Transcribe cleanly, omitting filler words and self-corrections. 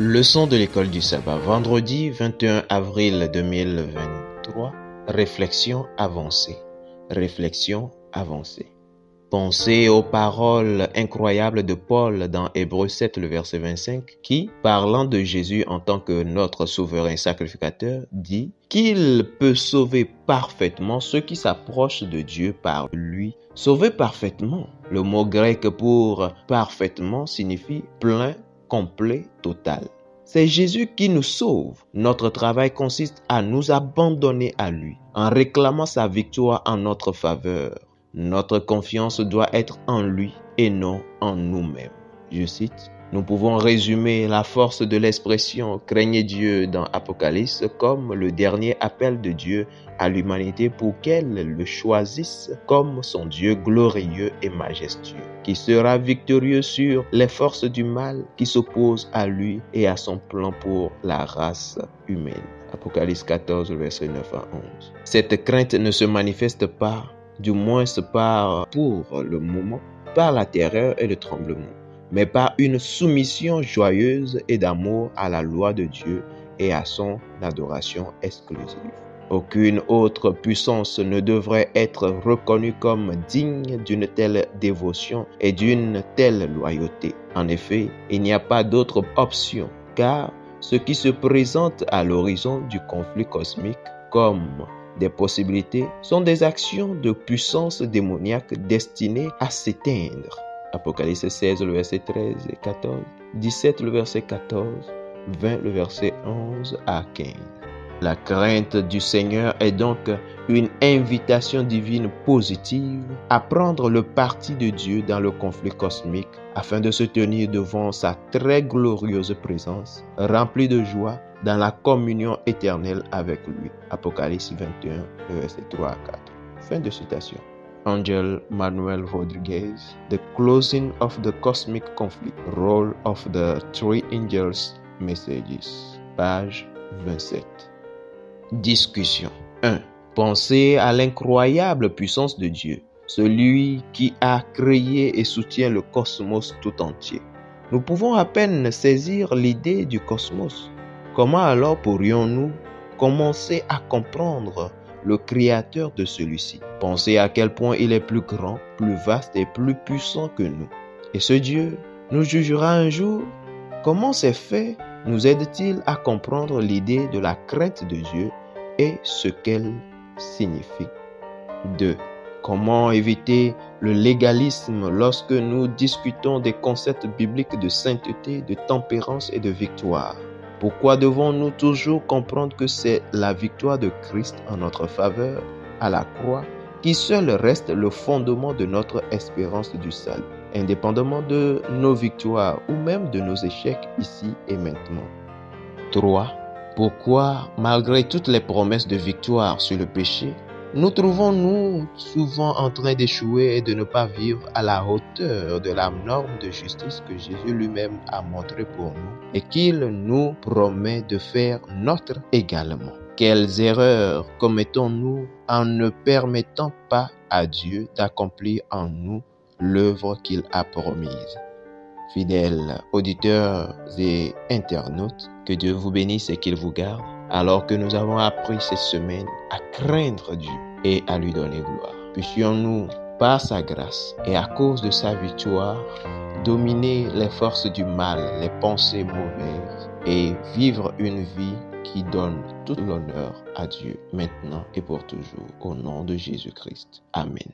Leçon de l'école du sabbat, vendredi 21 avril 2023, réflexion avancée. Réflexion avancée. Pensez aux paroles incroyables de Paul dans Hébreux 7, le verset 25, qui, parlant de Jésus en tant que notre souverain sacrificateur, dit qu'il peut sauver parfaitement ceux qui s'approchent de Dieu par lui. Sauver parfaitement. Le mot grec pour parfaitement signifie plein, complet, total. C'est Jésus qui nous sauve. Notre travail consiste à nous abandonner à lui, en réclamant sa victoire en notre faveur. Notre confiance doit être en lui et non en nous-mêmes. Je cite, nous pouvons résumer la force de l'expression « craignez Dieu » dans Apocalypse comme le dernier appel de Dieu à l'humanité pour qu'elle le choisisse comme son Dieu glorieux et majestueux, qui sera victorieux sur les forces du mal qui s'opposent à lui et à son plan pour la race humaine. Apocalypse 14, verset 9 à 11. Cette crainte ne se manifeste pas, du moins pas pour le moment, par la terreur et le tremblement, mais par une soumission joyeuse et d'amour à la loi de Dieu et à son adoration exclusive. Aucune autre puissance ne devrait être reconnue comme digne d'une telle dévotion et d'une telle loyauté. En effet, il n'y a pas d'autre option, car ce qui se présente à l'horizon du conflit cosmique comme des possibilités sont des actions de puissance démoniaque destinées à s'éteindre. Apocalypse 16, le verset 13 et 14, 17, le verset 14, 20, le verset 11 à 15. La crainte du Seigneur est donc une invitation divine positive à prendre le parti de Dieu dans le conflit cosmique afin de se tenir devant sa très glorieuse présence, remplie de joie dans la communion éternelle avec lui. Apocalypse 21, verset 3 à 4. Fin de citation. Angel Manuel Rodriguez, The Closing of the Cosmic Conflict, Role of the Three Angels Messages, page 27. Discussion 1. Pensez à l'incroyable puissance de Dieu, celui qui a créé et soutient le cosmos tout entier. Nous pouvons à peine saisir l'idée du cosmos. Comment alors pourrions-nous commencer à comprendre le créateur de celui-ci? Pensez à quel point il est plus grand, plus vaste et plus puissant que nous. Et ce Dieu nous jugera un jour? Comment ces faits nous aident-ils à comprendre l'idée de la crainte de Dieu et ce qu'elle signifie? 2. Comment éviter le légalisme lorsque nous discutons des concepts bibliques de sainteté, de tempérance et de victoire? Pourquoi devons-nous toujours comprendre que c'est la victoire de Christ en notre faveur à la croix qui seul reste le fondement de notre espérance du salut, indépendamment de nos victoires ou même de nos échecs ici et maintenant? 3. Pourquoi, malgré toutes les promesses de victoire sur le péché, nous trouvons-nous souvent en train d'échouer et de ne pas vivre à la hauteur de la norme de justice que Jésus lui-même a montrée pour nous et qu'il nous promet de faire nôtre également? Quelles erreurs commettons-nous en ne permettant pas à Dieu d'accomplir en nous l'œuvre qu'il a promise? Fidèles auditeurs et internautes, que Dieu vous bénisse et qu'il vous garde, alors que nous avons appris cette semaine à craindre Dieu et à lui donner gloire. Puissions-nous, par sa grâce et à cause de sa victoire, dominer les forces du mal, les pensées mauvaises et vivre une vie qui donne tout l'honneur à Dieu, maintenant et pour toujours, au nom de Jésus-Christ. Amen.